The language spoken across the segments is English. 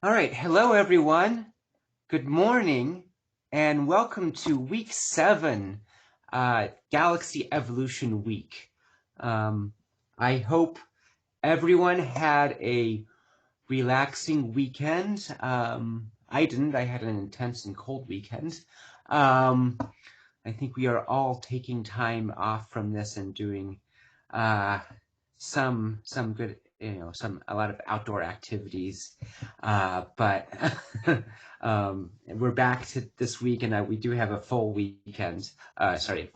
All right, hello everyone. Good morning, and welcome to week 7, Galaxy Evolution Week. I hope everyone had a relaxing weekend. I didn't. I had an intense and cold weekend. I think we are all taking time off from this and doing some good, a lot of outdoor activities. But we're back to this week, and we do have a full weekend.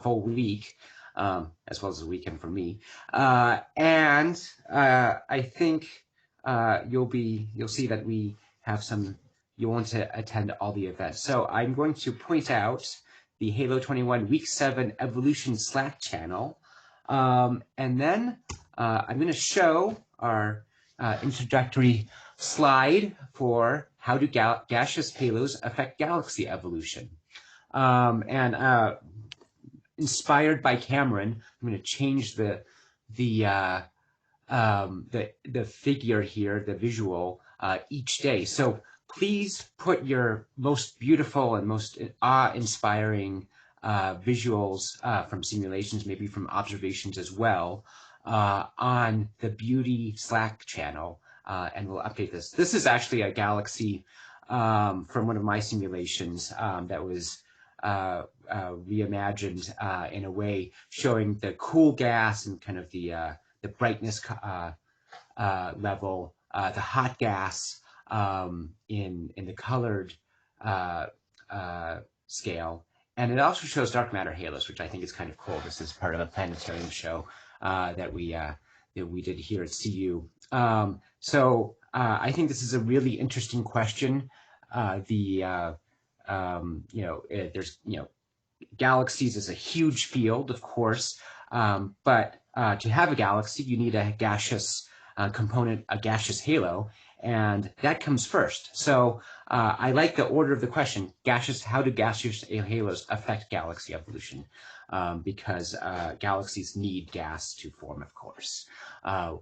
Full week, as well as a weekend for me. And I think you'll see that we have some. You want to attend all the events. So I'm going to point out the Halo 21 Week 7 Evolution Slack channel. And then I'm going to show our introductory slide for how do gaseous halos affect galaxy evolution. And inspired by Cameron, I'm going to change the figure here, the visual, each day. So please put your most beautiful and most awe-inspiring visuals from simulations, maybe from observations as well, on the Beauty Slack channel, and we'll update this. This is actually a galaxy from one of my simulations that was reimagined in a way, showing the cool gas and kind of the brightness level, the hot gas in the colored scale. And it also shows dark matter halos, which I think is kind of cool. This is part of a planetarium show that we did here at CU. So I think this is a really interesting question. There's galaxies is a huge field, of course, but to have a galaxy, you need a gaseous component, a gaseous halo, and that comes first. So I like the order of the question. How do gaseous halos affect galaxy evolution? Because galaxies need gas to form, of course.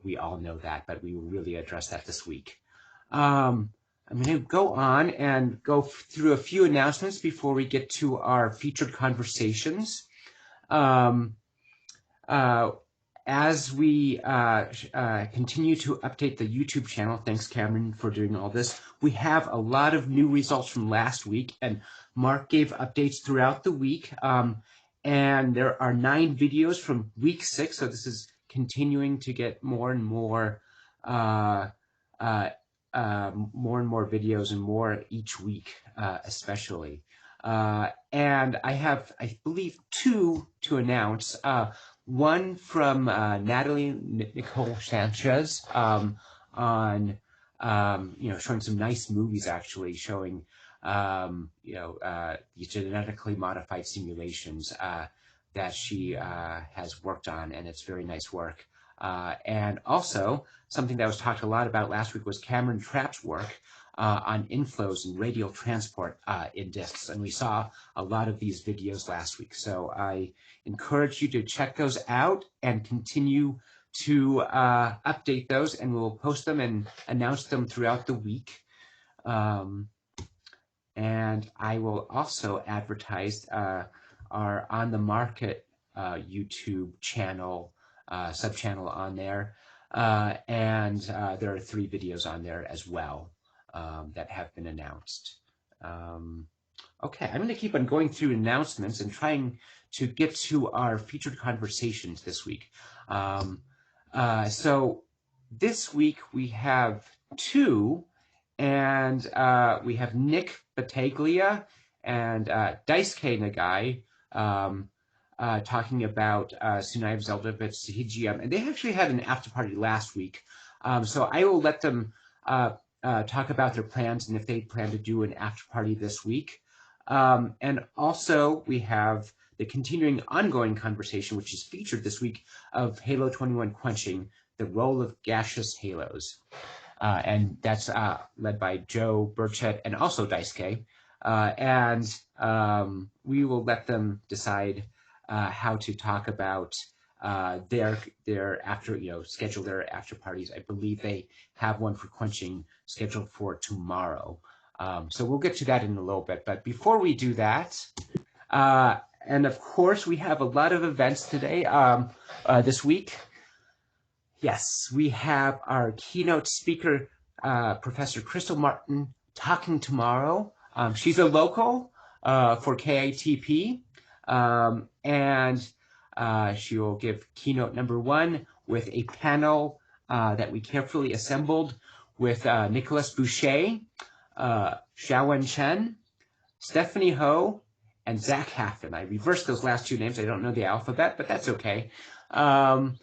We all know that, but we will really address that this week. I'm going to go on and go through a few announcements before we get to our featured conversations. As we continue to update the YouTube channel, thanks Cameron for doing all this, we have a lot of new results from last week, and Mark gave updates throughout the week. And there are 9 videos from week 6, so this is continuing to get more and more videos and more each week, especially. And I have, I believe, 2 to announce. One from Natalie Nicole Sanchez on showing some nice movies, actually showing the genetically modified simulations that she has worked on, and it's very nice work. And also something that was talked a lot about last week was Cameron Trapp's work on inflows and radial transport in disks, and we saw a lot of these videos last week. So I encourage you to check those out and continue to update those, and we'll post them and announce them throughout the week. And I will also advertise our On the Market YouTube channel, sub-channel on there, and there are 3 videos on there as well that have been announced. Okay, I'm going to keep on going through announcements and trying to get to our featured conversations this week. So this week we have 2, and we have Nick Battaglia and Daisuke Nagai talking about Sunyaev-Zeldovich CGM, and they actually had an after party last week. So I will let them talk about their plans and if they plan to do an after party this week. And also we have the continuing ongoing conversation, which is featured this week, of Halo 21 Quenching, the role of gaseous halos. And that's led by Joe, Burchett, and also Daisuke. And we will let them decide how to talk about their after, schedule their after parties. I believe they have one for Quenching scheduled for tomorrow. So we'll get to that in a little bit. But before we do that, and of course, we have a lot of events today, this week. Yes, we have our keynote speaker, Professor Crystal Martin, talking tomorrow. She's a local for KITP, and she will give keynote number 1 with a panel that we carefully assembled with Nicholas Boucher, Xiaowen Chen, Stephanie Ho, and Zach Haffen. I reversed those last 2 names. I don't know the alphabet, but that's okay. And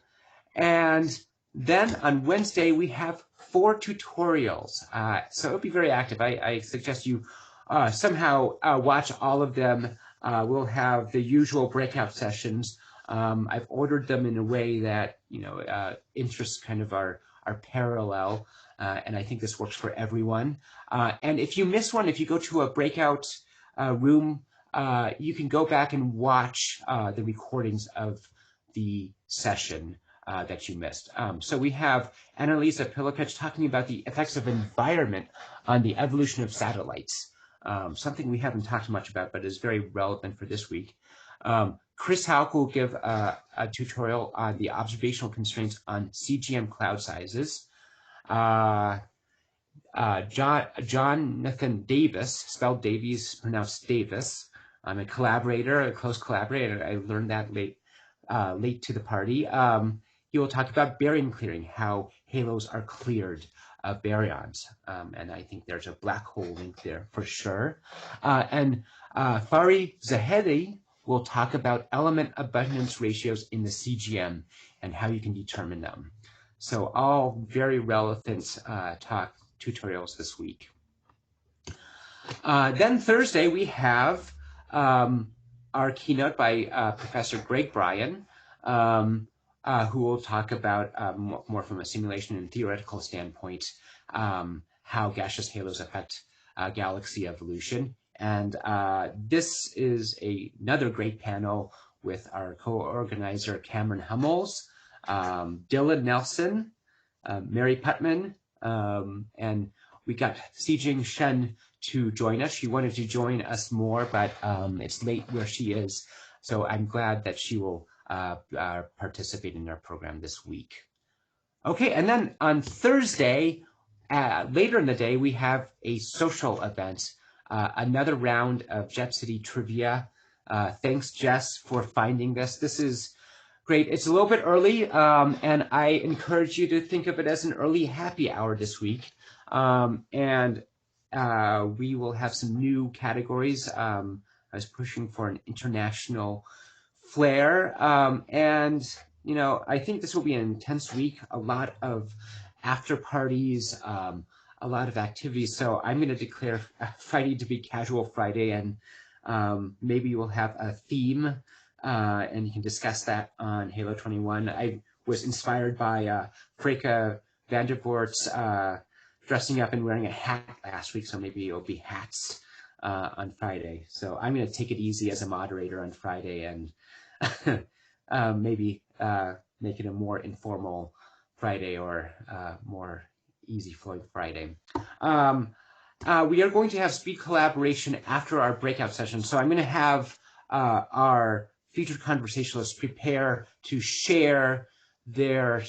then on Wednesday, we have 4 tutorials. So it'll be very active. I suggest you somehow watch all of them. We'll have the usual breakout sessions. I've ordered them in a way that, interests kind of are parallel. And I think this works for everyone. And if you miss one, if you go to a breakout room, you can go back and watch the recordings of the session that you missed. So we have Annalisa Pilipich talking about the effects of environment on the evolution of satellites, something we haven't talked much about, but is very relevant for this week. Chris Hauk will give a tutorial on the observational constraints on CGM cloud sizes. Jonathan Davis, spelled Davies, pronounced Davis. I'm a collaborator, a close collaborator. I learned that late to the party. He will talk about baryon clearing, how halos are cleared of baryons. And I think there's a black hole link there for sure. And Fari Zahedi will talk about element abundance ratios in the CGM and how you can determine them. So all very relevant talk tutorials this week. Then Thursday, we have our keynote by Professor Greg Bryan, who will talk about more from a simulation and theoretical standpoint, how gaseous halos affect galaxy evolution. And this is another great panel with our co-organizer Cameron Hummels, Dylan Nelson, Mary Putman, and we got Xijing Shen to join us. She wanted to join us more, but it's late where she is. So I'm glad that she will participate in our program this week. Okay, and then on Thursday, later in the day, we have a social event, another round of Jet City Trivia. Thanks, Jess, for finding this. This is great. It's a little bit early, and I encourage you to think of it as an early happy hour this week. And we will have some new categories. I was pushing for an international flair, and I think this will be an intense week. A lot of after parties, a lot of activities. So I'm going to declare Friday to be Casual Friday, and maybe we'll have a theme, and you can discuss that on Halo 21. I was inspired by Freka Vandervoort's dressing up and wearing a hat last week, so maybe it'll be hats on Friday. So I'm going to take it easy as a moderator on Friday and maybe make it a more informal Friday or more easy flowing Friday. We are going to have speed collaboration after our breakout session. So I'm going to have our featured conversationalists prepare to share their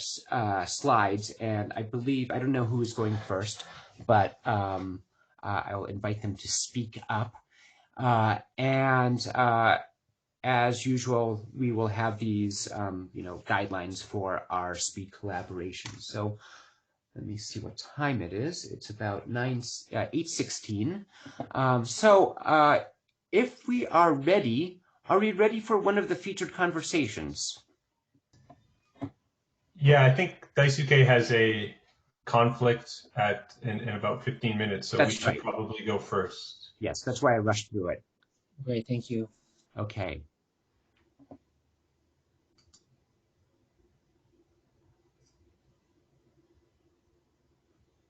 slides. And I don't know who is going first, but I'll invite them to speak up. As usual, we will have these, guidelines for our speed collaboration. So let me see what time it is. It's about 8:16. If we are we ready for one of the featured conversations? Yeah, I think Daisuke has a conflict in about 15 minutes, so we should probably go first. Yes, that's why I rushed through it. Great, thank you. Okay.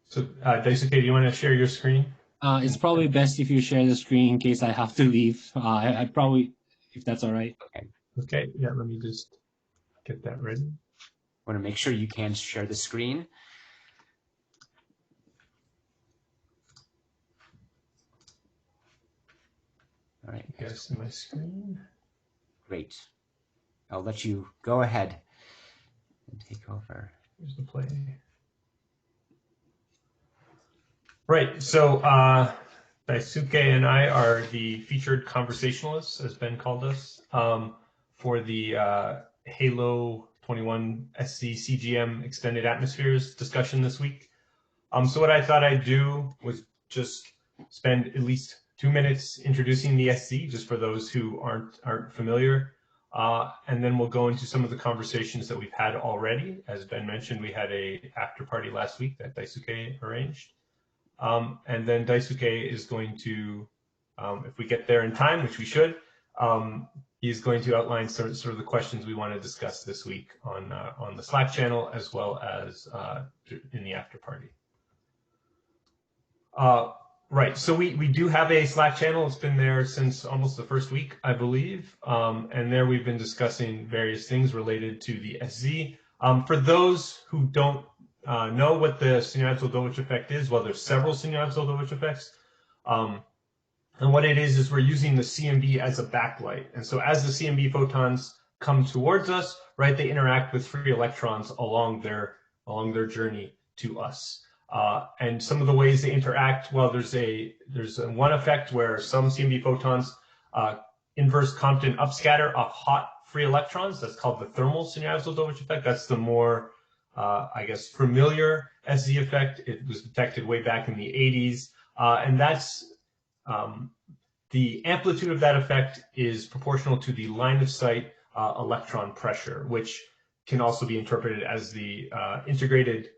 So, Daisuke, do you want to share your screen? It's probably best if you share the screen in case I have to leave. I'd probably, if that's all right. Okay. Okay, yeah, let me just get that ready. Want to make sure you can share the screen. All right. You guys see my screen? Great. I'll let you go ahead and take over. Here's the play. Right. So Daisuke and I are the featured conversationalists, as Ben called us, for the Halo 21 SZ CGM extended atmospheres discussion this week. So what I thought I'd do was just spend at least 2 minutes introducing the SZ, just for those who aren't familiar, and then we'll go into some of the conversations that we've had already. As Ben mentioned, we had a after party last week that Daisuke arranged, and then Daisuke is going to, if we get there in time, which we should, he's going to outline sort of the questions we want to discuss this week on the Slack channel, as well as in the after party. Right, so we do have a Slack channel. It's been there since almost the first week, I believe. And there we've been discussing various things related to the SZ. For those who don't know what the Sunyaev-Zeldovich effect is, well, there's several Sunyaev-Zeldovich effects. And what it is we're using the CMB as a backlight. And so as the CMB photons come towards us, right, they interact with free electrons along their journey to us. And some of the ways they interact, well, there's one effect where some CMB photons inverse Compton upscatter off hot free electrons. That's called the thermal Sunyaev-Zeldovich effect. That's the more, I guess, familiar SZ effect. It was detected way back in the 80s. And that's the amplitude of that effect is proportional to the line of sight electron pressure, which can also be interpreted as the integrated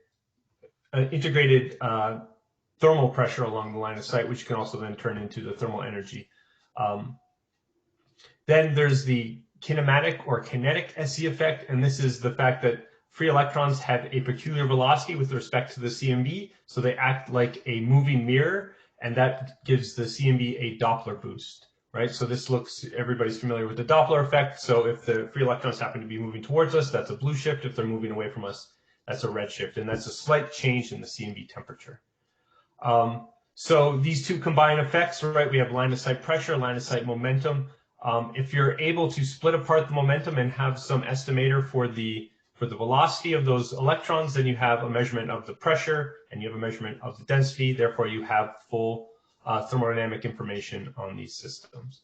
thermal pressure along the line of sight, which can also then turn into the thermal energy. Then there's the kinematic or kinetic SZ effect, and this is the fact that free electrons have a peculiar velocity with respect to the CMB, so they act like a moving mirror, and that gives the CMB a Doppler boost, right? So this looks, everybody's familiar with the Doppler effect, so if the free electrons happen to be moving towards us, that's a blue shift. If they're moving away from us, that's a red shift, and that's a slight change in the CMB temperature. So these two combined effects, right, we have line of sight pressure, line of sight momentum. If you're able to split apart the momentum and have some estimator for the velocity of those electrons, then you have a measurement of the pressure and you have a measurement of the density. Therefore, you have full thermodynamic information on these systems.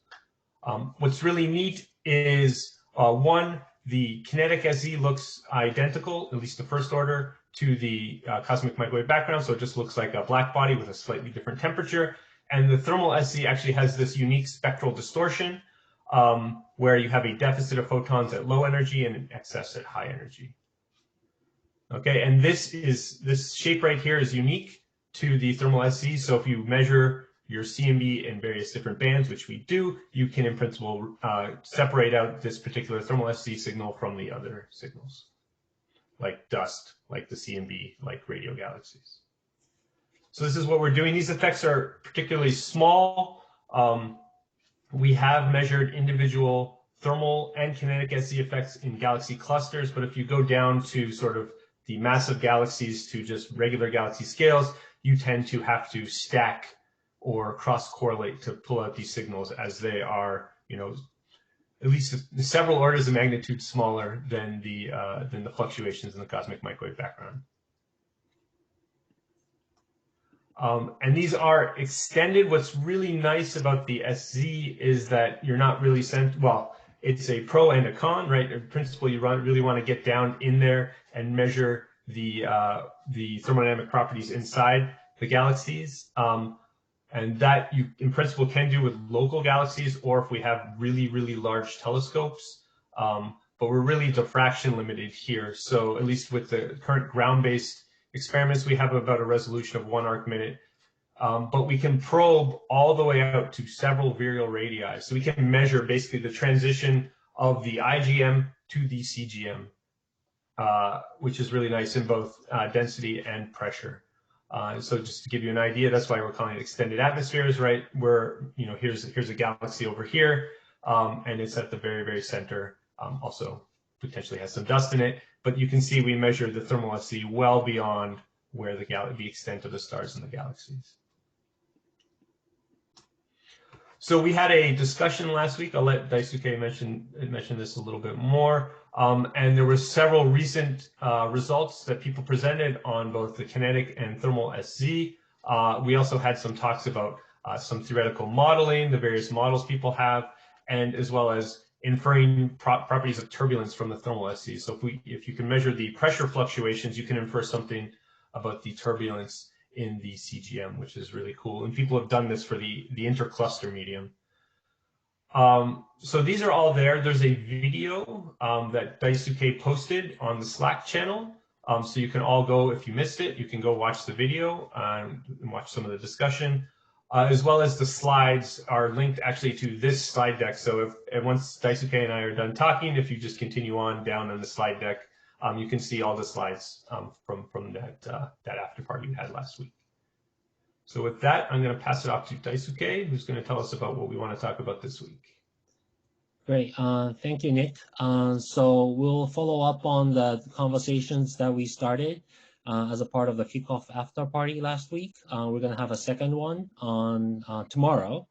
What's really neat is one, the kinetic SZ looks identical, at least the first order, to the cosmic microwave background. So it just looks like a black body with a slightly different temperature. And the thermal SZ actually has this unique spectral distortion where you have a deficit of photons at low energy and an excess at high energy. Okay, and this shape right here is unique to the thermal SZ. So if you measure your CMB in various different bands, which we do, you can in principle separate out this particular thermal SZ signal from the other signals, like dust, like the CMB, like radio galaxies. So this is what we're doing. These effects are particularly small. We have measured individual thermal and kinetic SZ effects in galaxy clusters, but if you go down to sort of the massive galaxies to just regular galaxy scales, you tend to have to stack or cross-correlate to pull out these signals, as they are, you know, at least several orders of magnitude smaller than the fluctuations in the cosmic microwave background. And these are extended. What's really nice about the SZ is that you're not really sent, well, it's a pro and a con, right? In principle, you really want to get down in there and measure the thermodynamic properties inside the galaxies. And that you, in principle, can do with local galaxies, or if we have really, really large telescopes. But we're really diffraction limited here. So at least with the current ground-based experiments, we have about a resolution of 1 arc minute. But we can probe all the way out to several virial radii. So we can measure basically the transition of the IGM to the CGM, which is really nice in both density and pressure. So just to give you an idea, that's why we're calling it extended atmospheres, right? Where, you know, here's a galaxy over here, and it's at the very, very center, also potentially has some dust in it. But you can see we measured the thermal SZ well beyond where the extent of the stars in the galaxies. So we had a discussion last week. I'll let Daisuke mention this a little bit more. And there were several recent results that people presented on both the kinetic and thermal SZ. We also had some talks about some theoretical modeling, the various models people have, and as well as inferring properties of turbulence from the thermal SZ. So if you can measure the pressure fluctuations, you can infer something about the turbulence in the CGM, which is really cool. And people have done this for the intercluster medium. So these are all there. There's a video that Daisuke posted on the Slack channel. So you can all go, if you missed it, you can go watch the video and watch some of the discussion. As well as the slides are linked actually to this slide deck. So if once Daisuke and I are done talking, if you just continue on down on the slide deck, you can see all the slides from that after party we had last week. So with that, I'm going to pass it off to Daisuke, who's going to tell us about what we want to talk about this week. Great. Thank you, Nick. So we'll follow up on the conversations that we started as a part of the kickoff after party last week. We're going to have a second one on tomorrow.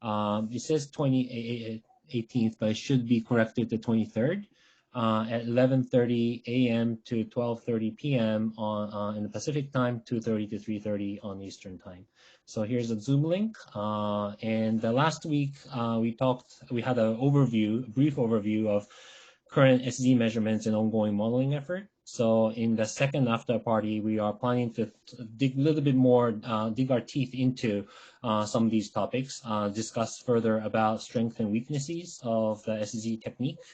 It says 18th, but it should be corrected to 23rd at 11:30 a.m. to 12:30 p.m. on in the Pacific time, 2:30 to 3:30 on Eastern time. So here's a Zoom link. And last week we had a brief overview of current SZ measurements and ongoing modeling effort. So in the second after party, we are planning to dig a little bit more, dig our teeth into some of these topics, discuss further about strengths and weaknesses of the SZ technique,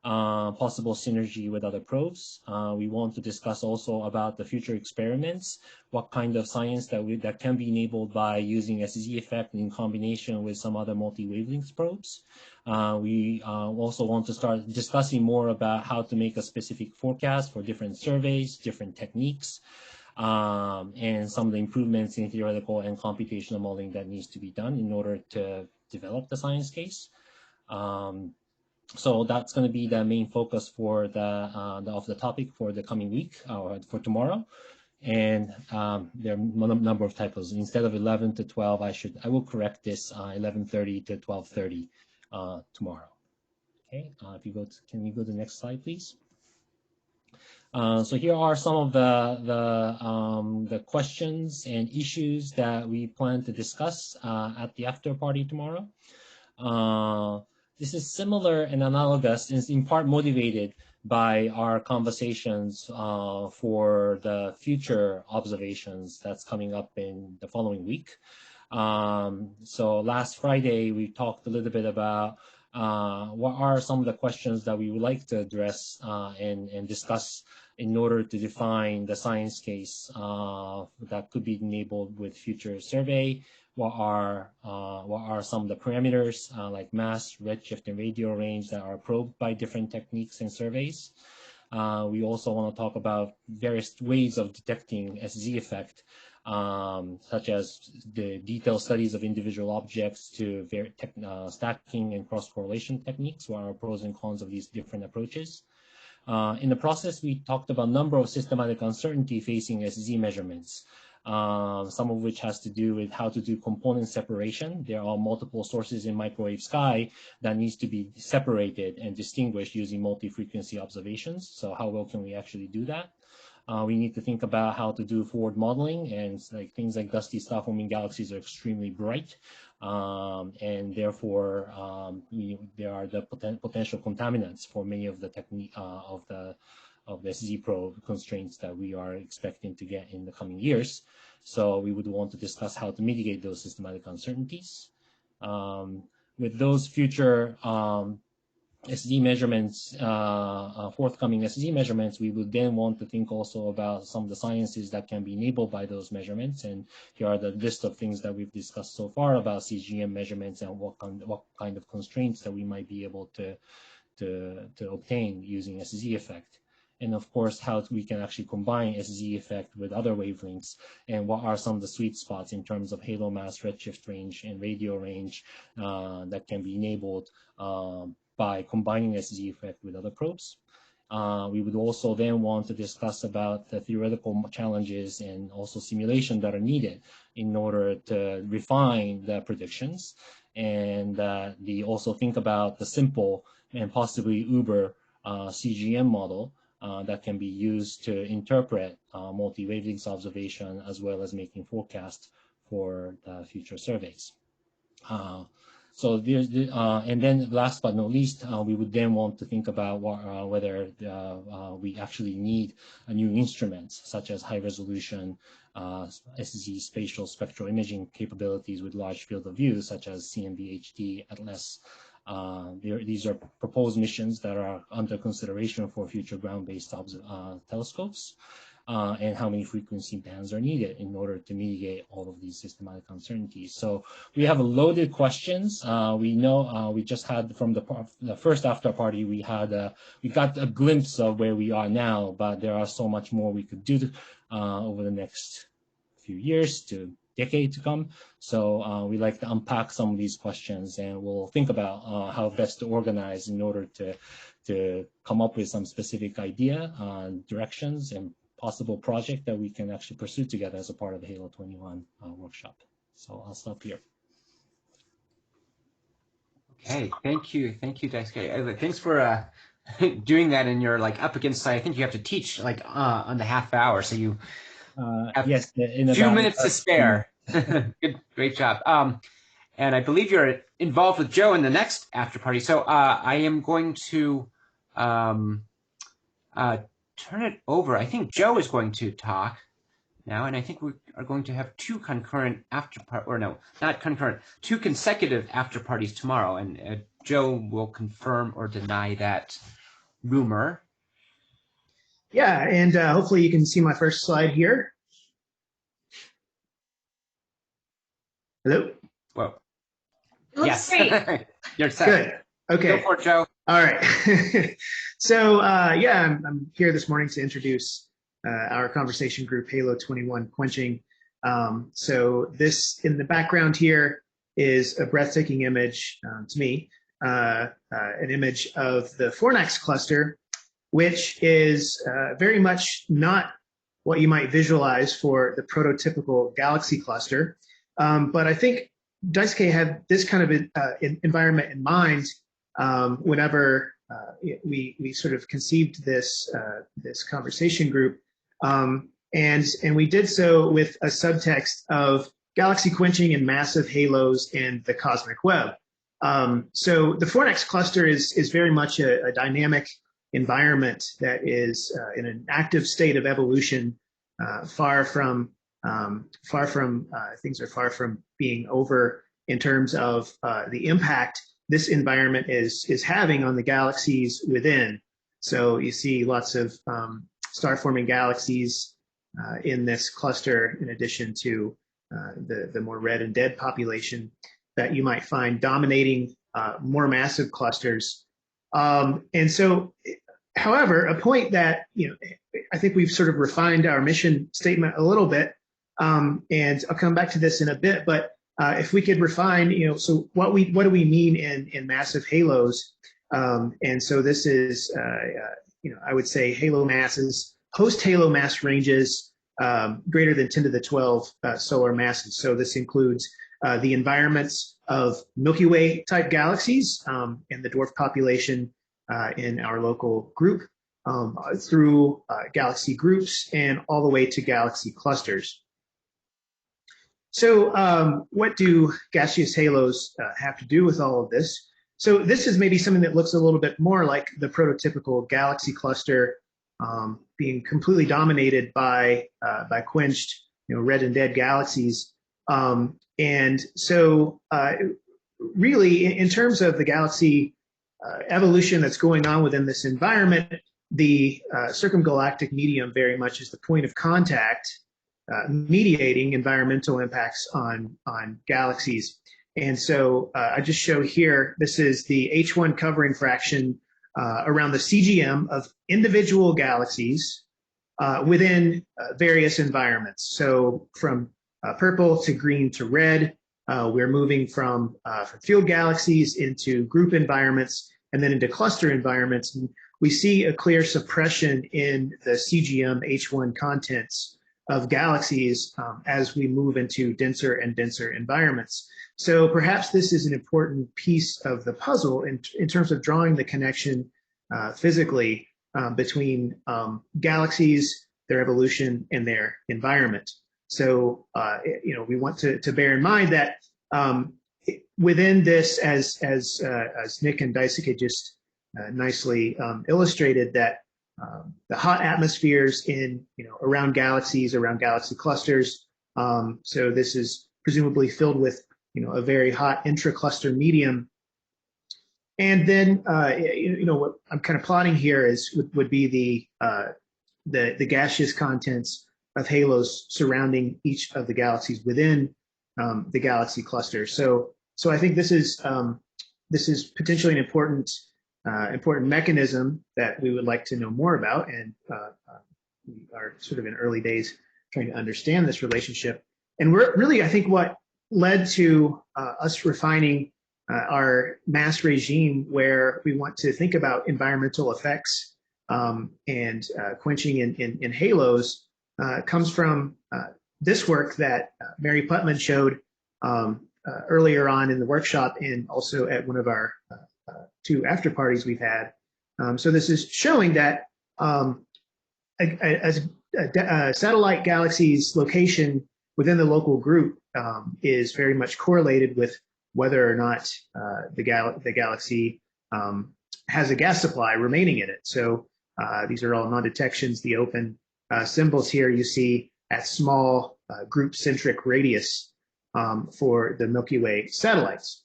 possible synergy with other probes. We want to discuss also about the future experiments, what kind of science that can be enabled by using SZ effect in combination with some other multi-wavelength probes. We also want to start discussing more about how to make a specific forecast for different surveys, different techniques, and some of the improvements in theoretical and computational modeling that needs to be done in order to develop the science case. So that's going to be the main focus for the topic for the coming week, or for tomorrow. And there are a number of typos. Instead of 11 to 12, I will correct this 11:30 to 12:30 tomorrow. Okay. Can we go to the next slide, please? So here are some of the questions and issues that we plan to discuss at the after party tomorrow. This is similar and analogous, and is in part motivated by our conversations for the future observations that's coming up in the following week. So last Friday, we talked a little bit about what are some of the questions that we would like to address and discuss in order to define the science case that could be enabled with future survey. What are some of the parameters like mass, redshift, and radial range that are probed by different techniques and surveys. We also want to talk about various ways of detecting SZ effect, such as the detailed studies of individual objects to stacking and cross-correlation techniques. What are pros and cons of these different approaches? In the process, we talked about a number of systematic uncertainty facing SZ measurements. Some of which has to do with how to do component separation. There are multiple sources in microwave sky that needs to be separated and distinguished using multi-frequency observations. So how well can we actually do that? We need to think about how to do forward modeling, and things like dusty star-forming galaxies are extremely bright, and therefore there are the potential contaminants for many of the technique of the SZ probe constraints that we are expecting to get in the coming years. So we would want to discuss how to mitigate those systematic uncertainties. With those future SZ measurements, forthcoming SZ measurements, we would then want to think also about some of the sciences that can be enabled by those measurements. And here are the list of things that we've discussed so far about CGM measurements and what kind of constraints that we might be able to obtain using SZ effect. And of course, how we can actually combine SZ effect with other wavelengths, and what are some of the sweet spots in terms of halo mass, redshift range, and radial range that can be enabled by combining SZ effect with other probes. We would also then want to discuss about the theoretical challenges and also simulation that are needed in order to refine the predictions. And also think about the simple and possibly uber CGM model that can be used to interpret multi-wavelengths observation as well as making forecasts for the future surveys. So there's and then last but not least, we would then want to think about whether we actually need new instruments such as high resolution SZ spatial spectral imaging capabilities with large field of view such as CMB-HD, ATLAS. These are proposed missions that are under consideration for future ground-based telescopes. And how many frequency bands are needed in order to mitigate all of these systematic uncertainties. So we have loaded questions. We know we just had from the first after party, we got a glimpse of where we are now, but there are so much more we could do over the next few years to decade to come. So we like to unpack some of these questions, and we'll think about how best to organize in order to come up with some specific idea, directions, and possible project that we can actually pursue together as a part of the Halo 21 workshop. So I'll stop here. Okay, thank you, Daisuke. Thanks for doing that in your up against. I think you have to teach on the half hour, so you have yes, in 2 minutes to spare. Good, great job. And I believe you're involved with Joe in the next after party. So I am going to turn it over. I think Joe is going to talk now, and I think we are going to have two concurrent two consecutive after parties tomorrow, and Joe will confirm or deny that rumor. Yeah, and hopefully you can see my first slide here. Hello? Whoa. Looks Yes. great. You're set. Good. Okay. Go for it, Joe. All right. So yeah, I'm here this morning to introduce our conversation group, Halo 21 Quenching. So this in the background here is a breathtaking image to me, an image of the Fornax cluster, which is very much not what you might visualize for the prototypical galaxy cluster. But I think Daisuke had this kind of environment in mind whenever we sort of conceived this this conversation group, and we did so with a subtext of galaxy quenching and massive halos and the cosmic web. So the Fornax cluster is very much a dynamic environment that is in an active state of evolution, far from things are far from being over in terms of the impact this environment is having on the galaxies within. So you see lots of star-forming galaxies in this cluster, in addition to the more red and dead population that you might find dominating more massive clusters. And so, however, a point that I think we've sort of refined our mission statement a little bit, and I'll come back to this in a bit, but if we could refine, so what do we mean in massive halos? And so this is, I would say halo masses, post-halo mass ranges greater than 10 to the 12 solar masses. So this includes the environments of Milky Way type galaxies and the dwarf population in our local group, through galaxy groups and all the way to galaxy clusters. So what do gaseous halos have to do with all of this? So this is maybe something that looks a little bit more like the prototypical galaxy cluster, being completely dominated by quenched, red and dead galaxies. And so really, in terms of the galaxy evolution that's going on within this environment, the circumgalactic medium very much is the point of contact, mediating environmental impacts on galaxies. And so I just show here, this is the H1 covering fraction around the CGM of individual galaxies within various environments. So from purple to green to red, we're moving from field galaxies into group environments and then into cluster environments. And we see a clear suppression in the CGM H1 contents of galaxies as we move into denser and denser environments. So perhaps this is an important piece of the puzzle in terms of drawing the connection physically between galaxies, their evolution, and their environment. So, we want to bear in mind that within this, as Nick and Daisuke just nicely illustrated, that the hot atmospheres around galaxies, around galaxy clusters. So this is presumably filled with a very hot intra-cluster medium. And then what I'm kind of plotting here would be the gaseous contents of halos surrounding each of the galaxies within the galaxy cluster. So I think this is potentially an important mechanism that we would like to know more about, and we are sort of in early days trying to understand this relationship. And we're really, I think, what led to us refining our mass regime, where we want to think about environmental effects and quenching in halos, comes from this work that Mary Putman showed earlier on in the workshop, and also at one of our two after parties we've had. So this is showing that as a satellite galaxy's location within the local group is very much correlated with whether or not the galaxy has a gas supply remaining in it. So these are all non-detections. The open symbols here you see at small group-centric radius for the Milky Way satellites.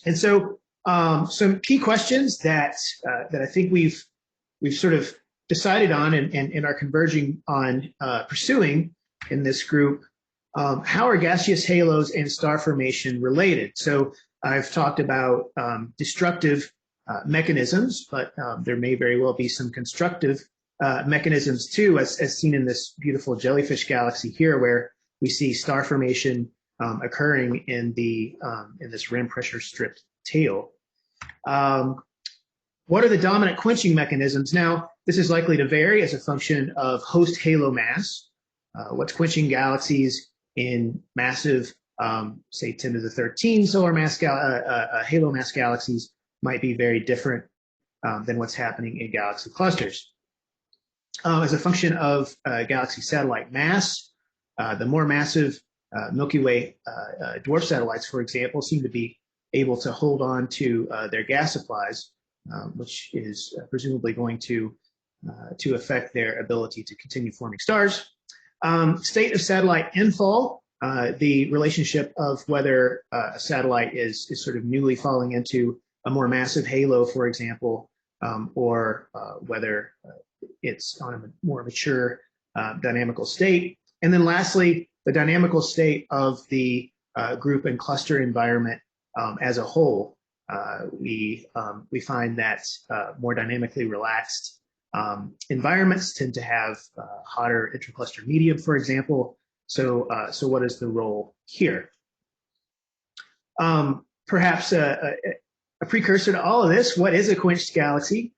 And so some key questions that I think we've sort of decided on and are converging on pursuing in this group. How are gaseous halos and star formation related? So I've talked about destructive mechanisms, but there may very well be some constructive mechanisms too, as seen in this beautiful jellyfish galaxy here, where we see star formation occurring in this rim pressure stripped tail. What are the dominant quenching mechanisms? Now, this is likely to vary as a function of host halo mass. What's quenching galaxies in massive, say 10 to the 13 solar mass halo mass galaxies might be very different than what's happening in galaxy clusters. As a function of galaxy satellite mass, the more massive Milky Way dwarf satellites, for example, seem to be able to hold on to their gas supplies, which is presumably going to affect their ability to continue forming stars. State of satellite infall, the relationship of whether a satellite is sort of newly falling into a more massive halo, for example, or whether it's on a more mature dynamical state. And then lastly, the dynamical state of the group and cluster environment as a whole. We find that more dynamically relaxed environments tend to have hotter intracluster medium, for example. So what is the role here? Perhaps a precursor to all of this, what is a quenched galaxy?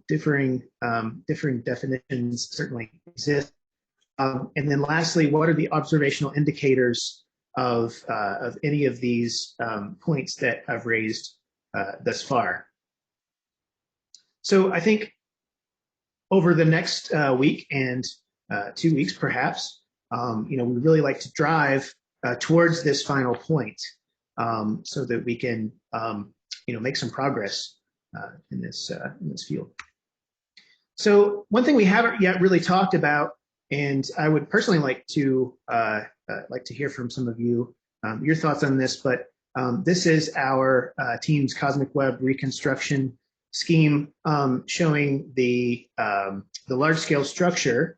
Differing definitions certainly exist. And then lastly, what are the observational indicators of any of these points that I've raised thus far? So I think over the next week and 2 weeks, perhaps, we really like to drive towards this final point so that we can, make some progress in this field. So one thing we haven't yet really talked about, and I would personally like to hear from some of you your thoughts on this, but this is our team's Cosmic Web reconstruction scheme showing the large-scale structure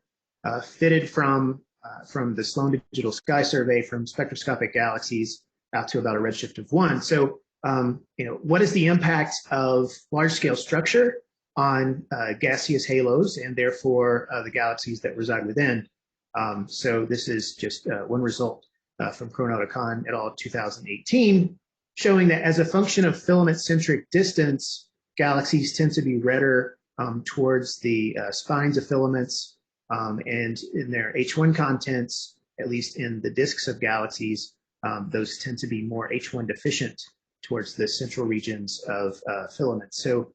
fitted from the Sloan Digital Sky Survey from spectroscopic galaxies out to about a redshift of 1. So, what is the impact of large-scale structure on gaseous halos and therefore the galaxies that reside within? So this is just one result from Kronauta-Kahn et al. 2018, showing that as a function of filament-centric distance, galaxies tend to be redder towards the spines of filaments, and in their H1 contents, at least in the disks of galaxies, those tend to be more H1 deficient towards the central regions of filaments. So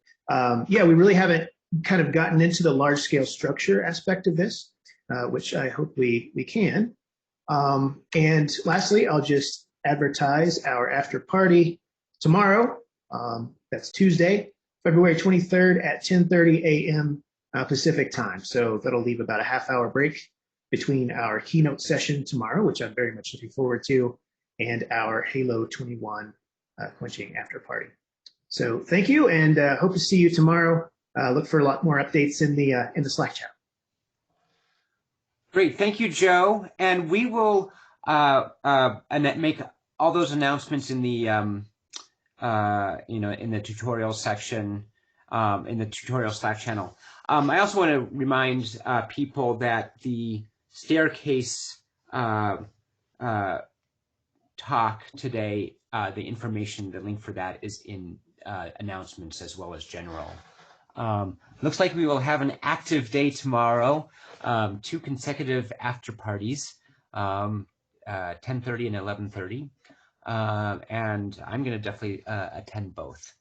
yeah, we really haven't kind of gotten into the large scale structure aspect of this, which I hope we can. And lastly, I'll just advertise our after party tomorrow. That's Tuesday, February 23rd at 10:30 a.m. Pacific time. So that'll leave about a half-hour break between our keynote session tomorrow, which I'm very much looking forward to, and our Halo 21 quenching after party. So thank you, and hope to see you tomorrow. Look for a lot more updates in the Slack chat. Great, thank you, Joe. And we will make all those announcements in the in the tutorial section, in the tutorial Slack channel. I also want to remind people that the staircase talk today, the information, the link for that is in announcements as well as general. Looks like we will have an active day tomorrow, 2 consecutive after parties, 10:30 and 11:30. And I'm going to definitely attend both.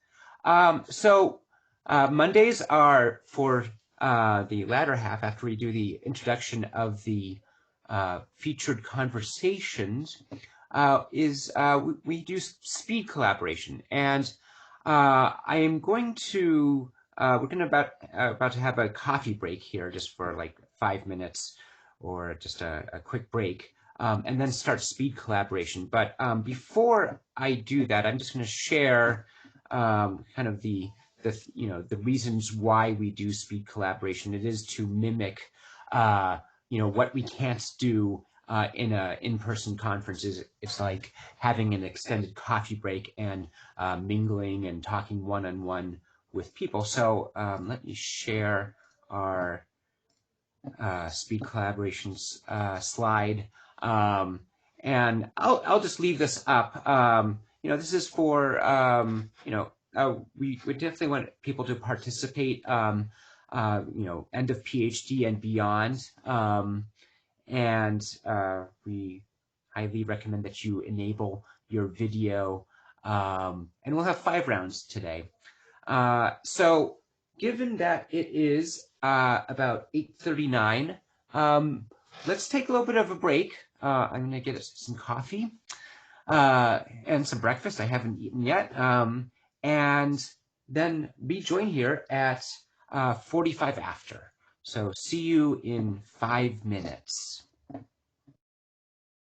So Mondays are for the latter half, after we do the introduction of the featured conversations, we do speed collaboration. And I am going to, we're going to about to have a coffee break here just for like 5 minutes or just a quick break. And then start speed collaboration. But before I do that, I'm just going to share kind of the reasons why we do speed collaboration. It is to mimic what we can't do in an in-person conference. It's like having an extended coffee break and mingling and talking one-on-one with people. So let me share our speed collaborations slide. And I'll just leave this up. This is for, we definitely want people to participate, end of PhD and beyond. And we highly recommend that you enable your video. And we'll have 5 rounds today. So given that it is about 8:39, let's take a little bit of a break. I'm going to get us some coffee and some breakfast. I haven't eaten yet. And then rejoin here at 45 after. So see you in 5 minutes.